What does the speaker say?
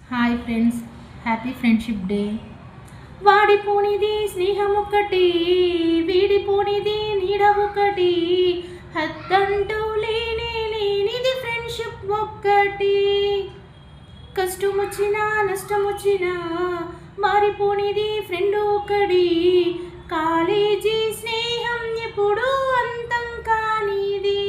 Hi friends, happy friendship day. వాడిపోనిది స్నేహం ఒకటి, వీడిపోనిది నీడ ఒకటి, హద్దంటూ లేనిది ఫ్రెండ్షిప్ ఒక్కటి. కష్టం వచ్చినా నష్టం వచ్చినా మారిపోనిది ఫ్రెండ్ ఒకటి. కాలేజీ స్నేహం ఎప్పుడు అంతం కానిది.